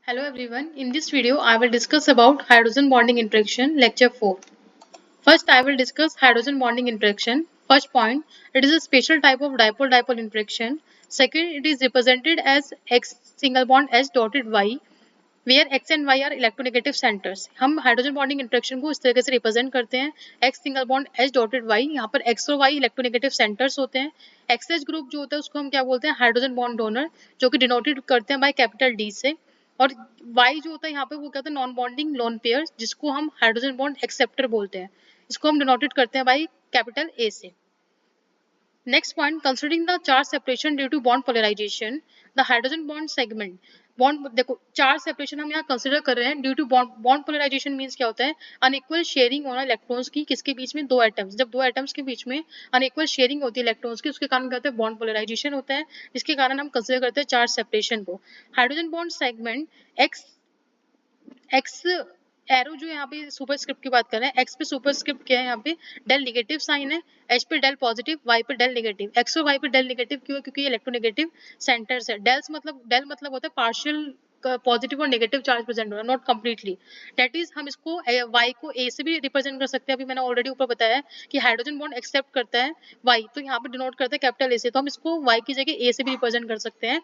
Hello everyone. In this video, I will discuss about hydrogen bonding interaction, lecture 4. First, I will discuss hydrogen bonding interaction. First point, it is a special type of dipole-dipole interaction. Second, it is represented as X single bond S dotted Y, where X and Y are electronegative centers. हम hydrogen bonding interaction को इस तरीके से represent करते हैं, X single bond S dotted Y, यहाँ पर X और Y इलेक्ट्रोनेगेटिव सेंटर्स होते हैं. XH ग्रुप जो होता है उसको हम क्या बोलते हैं, हाइड्रोजन बॉन्ड डोनर, जो कि डिनोटेड करते हैं बाय कैपिटल D से. और Y जो होता है यहाँ पे वो क्या होता है, नॉन बॉन्डिंग लोन पेयर, जिसको हम हाइड्रोजन बॉन्ड एक्सेप्टर बोलते हैं. इसको हम डिनोटेड करते हैं बाय कैपिटल A से. Next point, considering the charge separation due to bond polarization, the hydrogen bond segment. Bond देखो, चार्ज सेपरेशन हम यहाँ कंसिडर कर रहे हैं due to bond polarization. Means क्या होता है, अनइक्वल शेयरिंग होना इलेक्ट्रॉन्स की किसके बीच में, दो एटम्स. जब दो एटम्स के बीच में अनइक्वल शेयरिंग होती है इलेक्ट्रॉन्स की, उसके कारण क्या होता है, बॉन्ड पोलराइजेशन होता है, जिसके कारण हम कंसिडर करते हैं चार्ज सेपरेशन को. Hydrogen bond segment x x arrow जो यहाँ पे सुपरस्क्रिप्ट की बात कर रहे हैं, एक्स पे सुपरस्क्रिप्ट क्या है, यहाँ पे डेल नेगेटिव साइन है, एच पे डेल पॉजिटिव, वाई पे डेल नेगेटिव. एक्स और वाई पे डेल नेगेटिव क्यों है, क्योंकि ये इलेक्ट्रोनेगेटिव सेंटर्स है. डेल मतलब होता है पार्शियल पॉजिटिव और नेगेटिव चार्ज प्रेजेंट होना, नॉट कंप्लीटली. दैट इज हम इसको वाई को ए से भी रिप्रेजेंट कर सकते हैं. अभी मैंने ऑलरेडी ऊपर बताया है कि हाइड्रोजन बॉन्ड एक्सेप्ट करता है वाई, तो यहाँ पे डिनोट करता है कैपिटल ए से, तो हम इसको वाई की जगह ए से भी रिप्रेजेंट कर सकते हैं.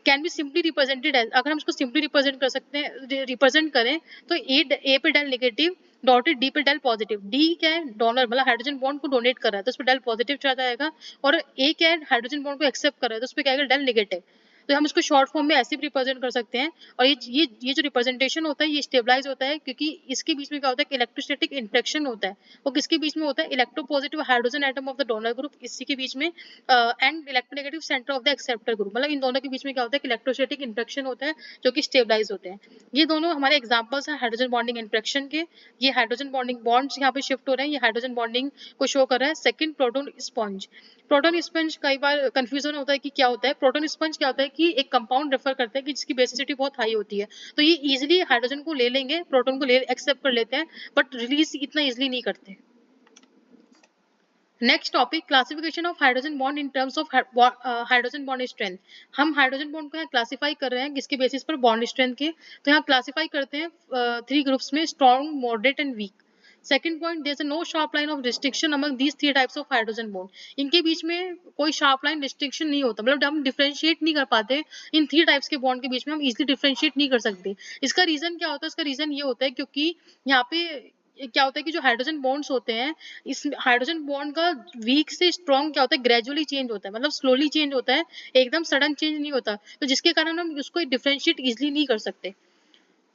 Can be simply represented as, अगर हम इसको सिंपली रिप्रेजेंट कर सकते हैं, रिप्रेजेंट करें तो ए पे डेल नेगेटिव डॉटेड डी पे डेल पॉजिटिव. डी क्या है, डोनर, मतलब हाइड्रोजन बॉन्ड को डोनेट कर रहा है तो उस पर डेल पॉजिटिव चार्ज आएगा. और ए क्या है, हाइड्रोजन बॉन्ड को एक्सेप्ट कर रहा है तो उस पर क्या आएगा, डेल नेगेटिव. तो हम इसको शॉर्ट फॉर्म में ऐसे भी रिप्रेजेंट कर सकते हैं. और ये जो रिप्रेजेंटेशन होता है ये स्टेबलाइज होता है, क्योंकि इसके बीच में क्या होता है, इलेक्ट्रोस्टैटिक इंटरेक्शन होता है. वो किसके बीच में होता है, electropositive hydrogen atom of the donor group, इसी के बीच में, and electronegative centre of the acceptor group. मतलब इन दोनों के बीच में क्या होता है, इलेक्ट्रोस्टैटिक इंटरेक्शन होता है जो कि स्टेबलाइज होते हैं. ये दोनों हमारे एग्जांपल्स हैं हाइड्रोजन बॉन्डिंग इंटरेक्शन के. ये हाइड्रोजन बॉन्डिंग बॉन्ड्स यहाँ पे शिफ्ट हो रहे हैं, ये हाइड्रोजन बॉन्डिंग को शो कर रहा है. Second, proton sponge. Proton sponge कई बार कंफ्यूजन होता है कि क्या होता है. प्रोटॉन स्पंज क्या होता है कि एक कंपाउंड रेफर करते हैं कि जिसकी बेसिसिटी बहुत हाई होती है, तो ये इजीली हाइड्रोजन को ले लेंगे, प्रोटॉन को ले एक्सेप्ट कर लेते हैं, बट रिलीज इतना इजीली नहीं करते. Next topic, classification of hydrogen bond in terms of hydrogen bond strength. हम हाइड्रोजन बॉन्ड को यहाँ क्लासिफाई कर रहे हैं किसके बेसिस पर, बॉन्ड स्ट्रेंथ के. तो यहाँ क्लासिफाई करते हैं थ्री ग्रुप्स में, strong, moderate and weak. Second point, there is no sharp line of restriction among these three types of hydrogen bond. इनके बीच में कोई शार्प लाइन रिस्ट्रिक्शन नहीं होता, मतलब हम डिफरेंशिएट नहीं कर पाते इन थ्री टाइप्स के बॉन्ड के बीच में, हम इजीली डिफरेंशिएट नहीं कर सकते. इसका रीजन क्या होता है, इसका रीजन ये होता है क्योंकि यहाँ पे क्या होता है कि जो हाइड्रोजन बॉन्ड्स होते हैं, इस हाइड्रोजन बॉन्ड का वीक से स्ट्रॉन्ग क्या होता है, ग्रेजुअली चेंज होता है, मतलब स्लोली चेंज होता है, एकदम सडन चेंज नहीं होता, तो जिसके कारण हम उसको डिफरेंशिएट इजीली नहीं कर सकते.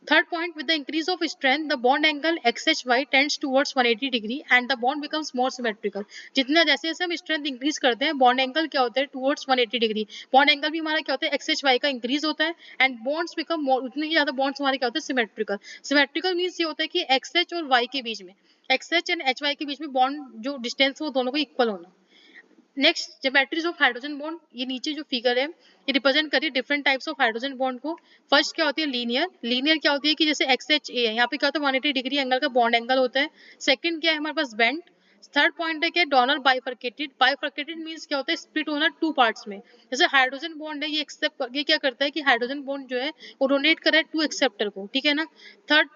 Third point, with the increase of strength, the bond angle XHY tends towards 180 degree and the bond becomes more symmetrical. जितना जैसे जैसे हम स्ट्रेंथ इंक्रीज करते हैं, बॉन्ड एंगल क्या होता है, टुवर्ड्स 180 डिग्री. बॉन्ड एंगल भी हमारा क्या होता है, XHY का इंक्रीज होता है, एंड बॉन्ड्स बिकम मोर, उतने ही ज्यादा बॉन्ड्स हमारे क्या होते हैं, सिमेट्रिकल. सिमेट्रिकल मीन्स ये होता है कि XH और Y के बीच में, XH एंड HY के बीच में बॉन्ड जो डिस्टेंस है वो दोनों को इक्वल होना. Next, geometries of hydrogen bond. ये नीचे जो फिगर है ये रिप्रेजेंट करिए different types of hydrogen bond को. फर्स्ट क्या होती है, लीनियर. लीनियर क्या होती है कि जैसे XHA है, यहाँ पे क्या होता है, 180 डिग्री एंगल का बॉन्ड एंगल होता है. सेकंड क्या है हमारे पास, बेंड. थर्ड पॉइंट है क्या, डोनर बाइफर्केटेड. बाइफर्केटेड मींस क्या होता है, स्प्लिट होना टू पार्ट्स में. जैसे हाइड्रोजन बॉन्ड है, ये एक्सेप्ट, ये क्या करता है कि हाइड्रोजन बॉन्ड जो है वो डोनेट कर रहा है टू एक्सेप्टर को, ठीक है ना. थर्ड,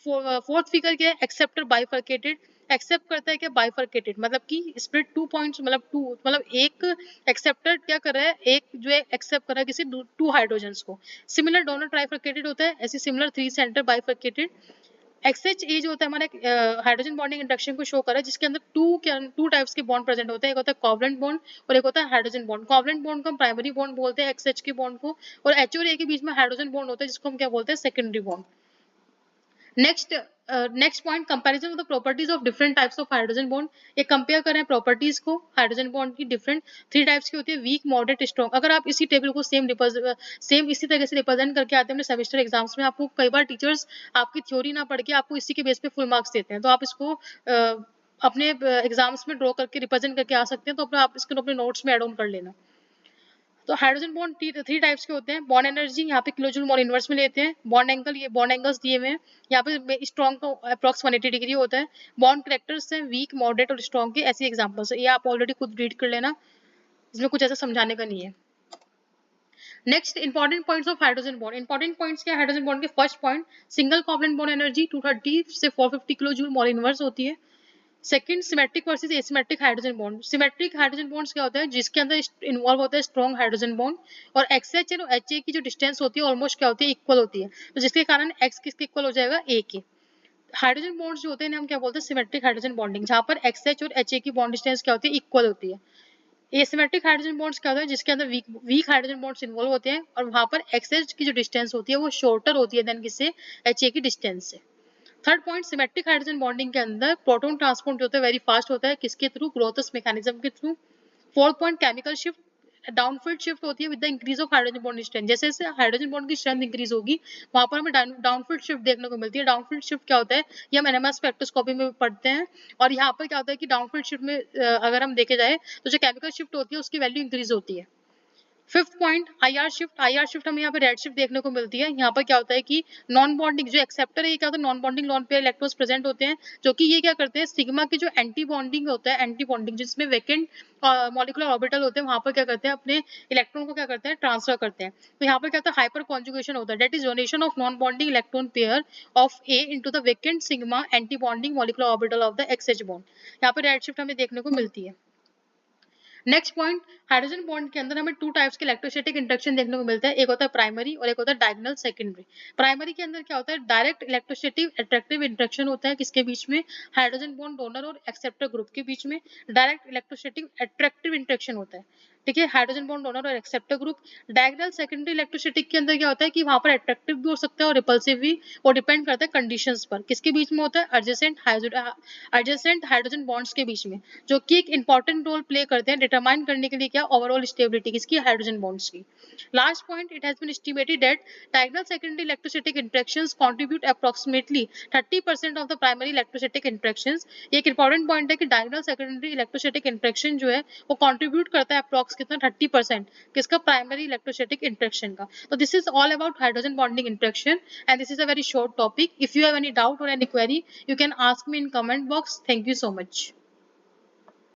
फोर्थ फिगर क्या है, एक्सेप्टर बाइफर्केटेड. एक्सेप्ट करता है क्या, बाइफर्केटेड, मतलब कि स्प्लिट टू पॉइंट्स, मतलब टू, मतलब एक एक्सेप्टर क्या कर रहा है, एक जो है एक्सेप्ट कर रहा है किसी टू हाइड्रोजन्स को. सिमिलर डोनर ट्राइफर्केटेड होता है, ऐसे similar three centre bifurcated. XHA जो होता है हमारे हाइड्रोजन बॉन्डिंग इंडक्शन को शो कर रहा है, जिसके अंदर टू टाइप्स के बॉन्ड प्रेजेंट होते हैं. एक होता है कोवलेंट बॉन्ड और एक होता है हाइड्रोजन बॉन्ड. कोवलेंट बॉन्ड को हम प्राइमरी बॉन्ड बोलते हैं, XH के बॉन्ड को, और H और A के बीच में हाइड्रोजन बॉन्ड होता है जिसको हम क्या बोलते हैं, secondary bond. Next point, comparison of the properties of different types of hydrogen bond. ये कंपेयर कर रहे हैं प्रॉपर्टीज को हाइड्रोजन बॉन्ड की. डिफरेंट थ्री टाइप्स की होती है, वीक, मॉडरेट, स्ट्रॉन्ग. अगर आप इसी टेबल को सेम इसी तरह से रिप्रेजेंट करके आते हैं अपने सेमेस्टर एग्जाम्स में, आपको कई बार टीचर्स आपकी थ्योरी ना पढ़ के आपको इसी के बेस पे फुल मार्क्स देते हैं, तो आप इसको अपने एग्जाम्स में ड्रॉ करके रिप्रेजेंट करके आ सकते हैं, तो आप इसको अपने नोट्स में एड ऑन कर लेना. तो हाइड्रोजन बॉन्ड थ्री टाइप्स के होते हैं. बॉन्ड एनर्जी यहाँ पे किलो जूल मोल इनवर्स में लेते हैं. बॉन्ड एंगल, ये बॉन्ड एंगल्स दिए हुए हैं यहाँ पे, स्ट्रॉन्ग का अप्रॉक्स 180 डिग्री होता है. बॉन्ड करेक्टर्स हैं वीक, मॉडरेट और स्ट्रॉन्ग के, ऐसे एग्जांपल्स है, ये आप ऑलरेडी खुद रीड कर लेना, इसमें कुछ ऐसा समझाने का नहीं है. Next important points of hydrogen bond. Important points क्या है हाइड्रोजन बॉन्ड के? First point, single covalent bond energy 230 से 450 किलो जूल मोल इनवर्स होती है। Second, symmetric versus asymmetric hydrogen bond. Symmetric hydrogen bonds क्या होता है? जिसके अंदर इन्वॉल्व होता है स्ट्रॉन्ग हाइड्रोजन बॉन्ड, और एक्सएच और एचए की जो डिस्टेंस होती है ऑलमोस्ट क्या होती है? इक्वल होती है, तो जिसके कारण एक्स किसके इक्वल हो जाएगा? ए के। हाइड्रोजन बॉन्ड्स जो होते हैं हम क्या बोलते हैं? सिमेट्रिक हाइड्रोजन बॉन्डिंग, जहां पर एक्सएच और एचए की बॉन्ड डिस्टेंस क्या होती है? इक्वल होती है। एसिमेट्रिक हाइड्रोजन बॉन्ड्स क्या होता है? जिसके अंदर वीक हाइड्रोजन बॉन्ड्स इन्वॉल्व होते हैं, और वहां पर एक्सएच की जो डिस्टेंस होती है वो शॉर्टर होती है देन किससे? एचए की डिस्टेंस से। Third point, symmetric hydrogen bonding के अंदर प्रोटॉन ट्रांसपोर्ट जो होता है वेरी फास्ट होता है, किसके थ्रू? ग्रोथस मैकेनिज्म के through. Fourth point, chemical shift, downfield shift होती है with the increase of hydrogen bond strength. जैसे जैसे हाइड्रोजन बॉन्ड की स्ट्रेंथ इंक्रीज होगी वहां पर हमें डाउनफील्ड शिफ्ट देखने को मिलती है। डाउनफील्ड शिफ्ट क्या होता है? ये हम एनएमएस स्पेक्ट्रोस्कोपी में पढ़ते हैं, और यहाँ पर क्या होता है कि डाउनफील्ड शिफ्ट में अगर हम देखे जाए तो जो केमिकल शिफ्ट होती है उसकी वैल्यू इंक्रीज होती है। Fifth point, IR shift. IR shift हमें यहाँ पे रेड शिफ्ट देखने को मिलती है। यहाँ पर क्या होता है कि नॉन बॉन्डिंग जो एक्सेप्टर है ये क्या होता है? Non bonding lone pair electrons present होते हैं, जो कि ये क्या करते हैं? सिग्मा की जो एंटी बॉन्डिंग होता है, एंटी बॉन्डिंग जिसमें वेकेंट मॉलिक्यूलर ऑर्बिटल होते हैं, वहां पर क्या करते हैं? अपने इलेक्ट्रॉन को क्या करते हैं? ट्रांसफर करते हैं। तो यहाँ पर क्या होता है? हाइपर कॉन्जुगेशन होता है, that is donation of non bonding electron pair of A into the vacant sigma anti bonding molecular orbital of the XH bond. यहाँ पर रेड शिफ्ट हमें देखने को मिलती है। नेक्स्ट पॉइंट, हाइड्रोजन बॉन्ड के अंदर हमें टू टाइप्स के इलेक्ट्रोस्टैटिक इंटरेक्शन देखने को मिलता है, एक होता है प्राइमरी और एक होता है डायगोनल सेकेंडरी। प्राइमरी के अंदर क्या होता है? डायरेक्ट इलेक्ट्रोस्टैटिक अट्रैक्टिव इंटरेक्शन होता है, किसके बीच में? हाइड्रोजन बॉन्ड डोनर और एक्सेप्टर ग्रुप के बीच में डायरेक्ट इलेक्ट्रोस्टैटिक अट्रैक्टिव इंटरेक्शन होता है। ठीक है, हाइड्रोजन बॉन्ड डोनर और acceptor group. Diagonal secondary electrostatic के अंदर क्या होता है कि वहां पर अट्रैक्टिव भी हो सकता है और रिपल्सिव भी, वो डिपेंड करता है कंडीशंस पर। किसके बीच में होता है? एडजेसेंट हाइड्रोजन बॉन्ड्स के बीच में, जो कि एक इंपॉर्टेंट रोल प्ले करते हैं डिटरमाइन करने के लिए क्या? ओवरऑल स्टेबिलिटी किसकी? हाइड्रोजन बॉन्ड्स की। Last point, it has been estimated that diagonal secondary electrostatic interactions contribute approximately 30% of the primary electrostatic interactions. एक इंपॉर्टेंट पॉइंट है कि डायगोनल सेकेंडरी इलेक्ट्रोस्टैटिक इंटरेक्शन जो है वो कंट्रीब्यूट करता है अप्रॉक्स कितना? 30%। किसका? प्राइमरी इलेक्ट्रोस्टैटिक इंटरेक्शन का। तो this is all about hydrogen bonding interaction, and this is a very short topic. If you have any doubt or any query, you can ask me in comment box. Thank you so much.